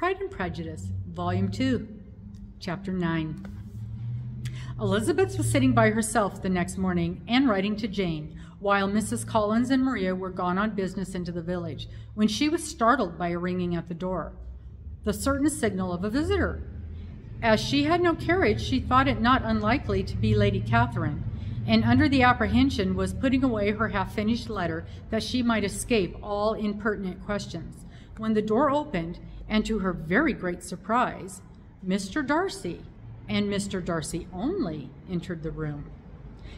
Pride and Prejudice, Volume 2, Chapter 9. Elizabeth was sitting by herself the next morning and writing to Jane, while Mrs. Collins and Maria were gone on business into the village, when she was startled by a ringing at the door, the certain signal of a visitor. As she had no carriage, she thought it not unlikely to be Lady Catherine, and under the apprehension was putting away her half-finished letter that she might escape all impertinent questions, when the door opened, and to her very great surprise, Mr. Darcy, and Mr. Darcy only, entered the room.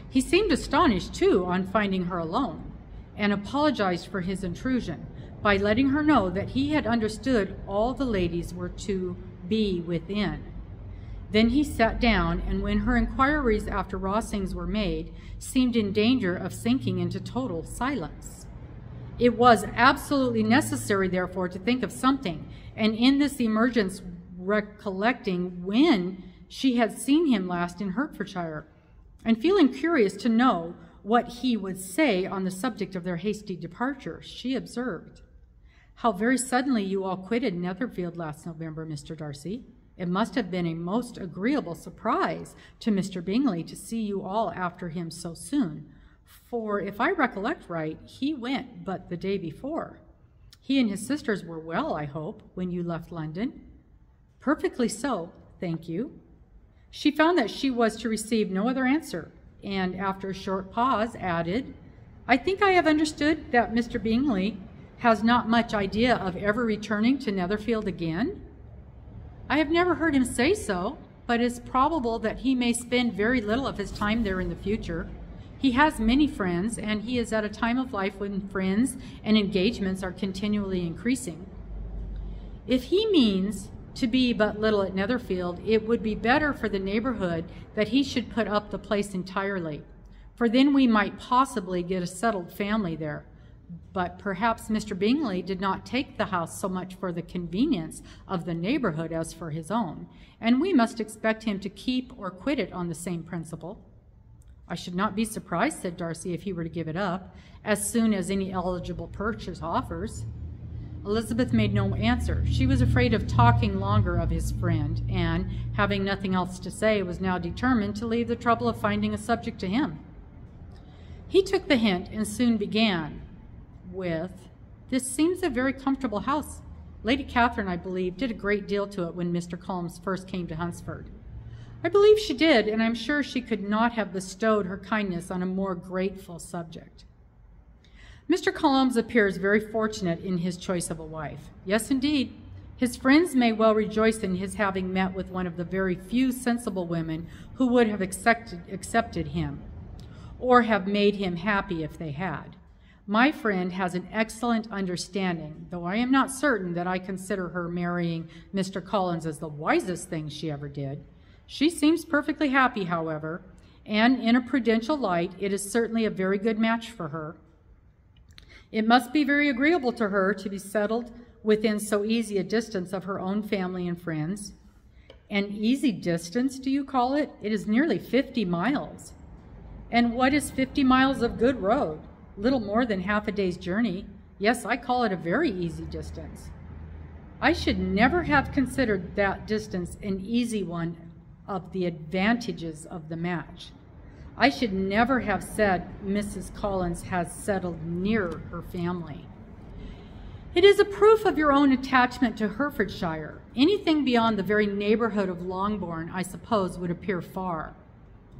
He seemed astonished, too, on finding her alone, and apologized for his intrusion by letting her know that he had understood all the ladies were to be within. Then he sat down, and when her inquiries after Rossings were made, seemed in danger of sinking into total silence. It was absolutely necessary, therefore, to think of something, and in this emergence recollecting when she had seen him last in Hertfordshire, and feeling curious to know what he would say on the subject of their hasty departure, she observed, "How very suddenly you all quitted Netherfield last November, Mr. Darcy. It must have been a most agreeable surprise to Mr. Bingley to see you all after him so soon, for if I recollect right, he went but the day before. He and his sisters were well, I hope, when you left London?" "Perfectly so, thank you." She found that she was to receive no other answer, and after a short pause added, "I think I have understood that Mr. Bingley has not much idea of ever returning to Netherfield again?" "I have never heard him say so, but it is probable that he may spend very little of his time there in the future. He has many friends, and he is at a time of life when friends and engagements are continually increasing. If he means to be but little at Netherfield, it would be better for the neighborhood that he should put up the place entirely, for then we might possibly get a settled family there. But perhaps Mr. Bingley did not take the house so much for the convenience of the neighborhood as for his own, and we must expect him to keep or quit it on the same principle." "I should not be surprised," said Darcy, "if he were to give it up as soon as any eligible purchase offers." Elizabeth made no answer. She was afraid of talking longer of his friend, and, having nothing else to say, was now determined to leave the trouble of finding a subject to him. He took the hint and soon began with, "This seems a very comfortable house. Lady Catherine, I believe, did a great deal to it when Mr. Collins first came to Hunsford." "I believe she did, and I'm sure she could not have bestowed her kindness on a more grateful subject." "Mr. Collins appears very fortunate in his choice of a wife." "Yes, indeed. His friends may well rejoice in his having met with one of the very few sensible women who would have accepted him, or have made him happy if they had. My friend has an excellent understanding, though I am not certain that I consider her marrying Mr. Collins as the wisest thing she ever did. She seems perfectly happy, however, and in a prudential light, it is certainly a very good match for her. It must be very agreeable to her to be settled within so easy a distance of her own family and friends." "An easy distance, do you call it? It is nearly 50 miles. "And what is 50 miles of good road? Little more than half a day's journey. Yes, I call it a very easy distance." "I should never have considered that distance an easy one of the advantages of the match. I should never have said Mrs. Collins has settled near her family." "It is a proof of your own attachment to Hertfordshire. Anything beyond the very neighborhood of Longbourn, I suppose, would appear far."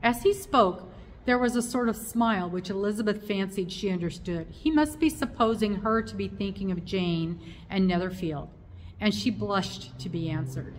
As he spoke, there was a sort of smile which Elizabeth fancied she understood. He must be supposing her to be thinking of Jane and Netherfield, and she blushed to be answered.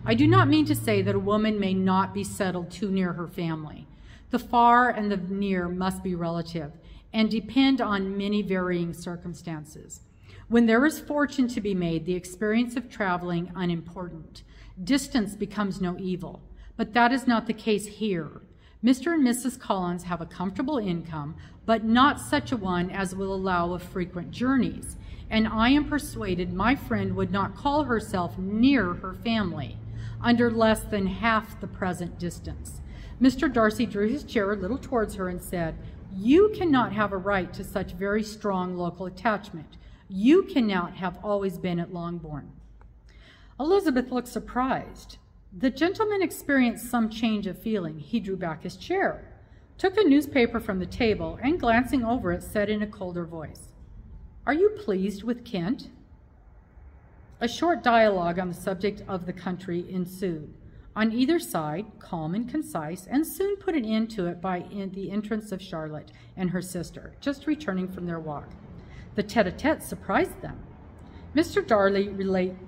"I do not mean to say that a woman may not be settled too near her family. The far and the near must be relative, and depend on many varying circumstances. When there is fortune to be made, the experience of traveling unimportant. Distance becomes no evil, but that is not the case here. Mr. and Mrs. Collins have a comfortable income, but not such a one as will allow of frequent journeys, and I am persuaded my friend would not call herself near her family under less than half the present distance." Mr. Darcy drew his chair a little towards her and said, "You cannot have a right to such very strong local attachment. You cannot have always been at Longbourn." Elizabeth looked surprised. The gentleman experienced some change of feeling. He drew back his chair, took a newspaper from the table, and glancing over it, said in a colder voice, "Are you pleased with Kent?" A short dialogue on the subject of the country ensued, on either side, calm and concise, and soon put an end to it by the entrance of Charlotte and her sister, just returning from their walk. The tete-a-tete surprised them. Mr.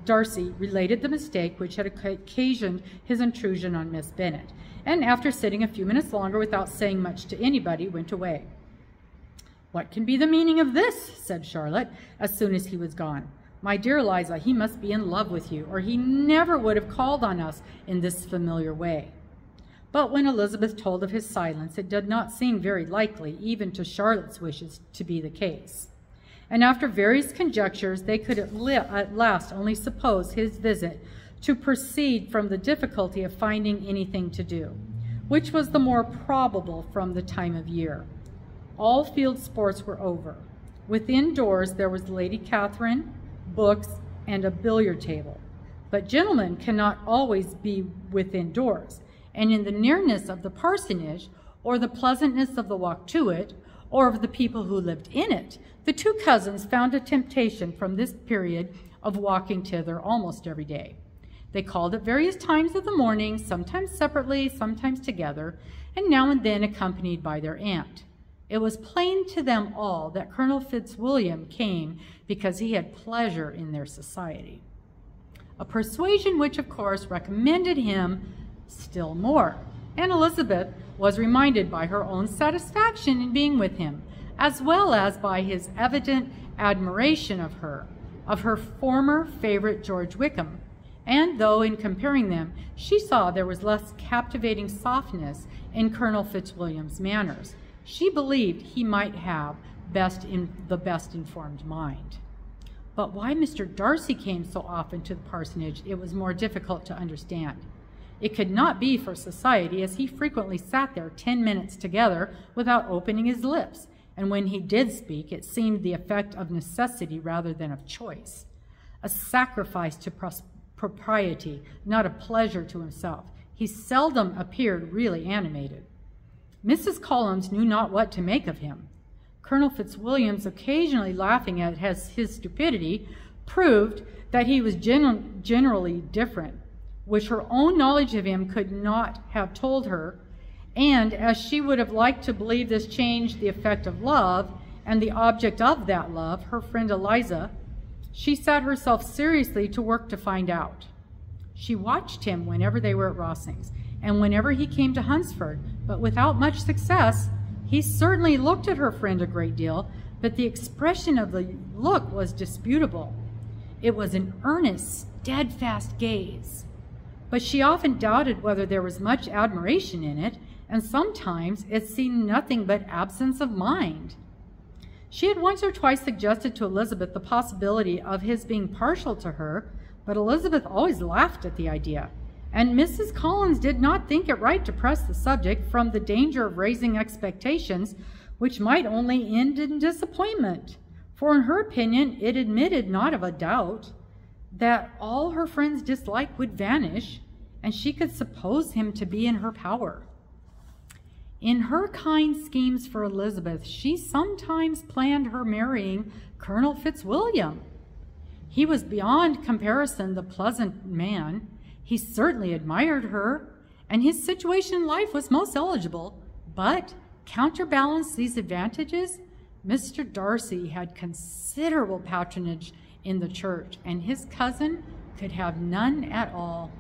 Darcy related the mistake which had occasioned his intrusion on Miss Bennet, and after sitting a few minutes longer without saying much to anybody, went away. "What can be the meaning of this?" said Charlotte, as soon as he was gone. "My dear Eliza, he must be in love with you, or he never would have called on us in this familiar way." But when Elizabeth told of his silence, it did not seem very likely, even to Charlotte's wishes, to be the case. And after various conjectures, they could at last only suppose his visit to proceed from the difficulty of finding anything to do, which was the more probable from the time of year. All field sports were over. Within doors there was Lady Catherine, books, and a billiard table. But gentlemen cannot always be within doors, and in the nearness of the parsonage, or the pleasantness of the walk to it, or of the people who lived in it, the two cousins found a temptation from this period of walking thither almost every day. They called at various times of the morning, sometimes separately, sometimes together, and now and then accompanied by their aunt. It was plain to them all that Colonel Fitzwilliam came because he had pleasure in their society, a persuasion which, of course, recommended him still more, and Elizabeth was reminded by her own satisfaction in being with him, as well as by his evident admiration of her former favorite George Wickham, and though in comparing them she saw there was less captivating softness in Colonel Fitzwilliam's manners, she believed he might have the best informed mind. But why Mr. Darcy came so often to the parsonage, it was more difficult to understand. It could not be for society, as he frequently sat there 10 minutes together without opening his lips, and when he did speak, it seemed the effect of necessity rather than of choice, a sacrifice to propriety, not a pleasure to himself. He seldom appeared really animated. Mrs. Collins knew not what to make of him. Colonel Fitzwilliam's occasionally laughing at his stupidity proved that he was generally different, which her own knowledge of him could not have told her, and as she would have liked to believe this changed the effect of love, and the object of that love, her friend Eliza, she set herself seriously to work to find out. She watched him whenever they were at Rossing's, and whenever he came to Hunsford, but without much success. He certainly looked at her friend a great deal, but the expression of the look was disputable. It was an earnest, steadfast gaze. But she often doubted whether there was much admiration in it, and sometimes it seemed nothing but absence of mind. She had once or twice suggested to Elizabeth the possibility of his being partial to her, but Elizabeth always laughed at the idea, and Mrs. Collins did not think it right to press the subject from the danger of raising expectations which might only end in disappointment, for in her opinion it admitted not of a doubt that all her friend's dislike would vanish, and she could suppose him to be in her power. In her kind schemes for Elizabeth, she sometimes planned her marrying Colonel Fitzwilliam. He was beyond comparison the pleasant man. He certainly admired her, and his situation in life was most eligible, but counterbalance these advantages, Mr. Darcy had considerable patronage in the church, and his cousin could have none at all.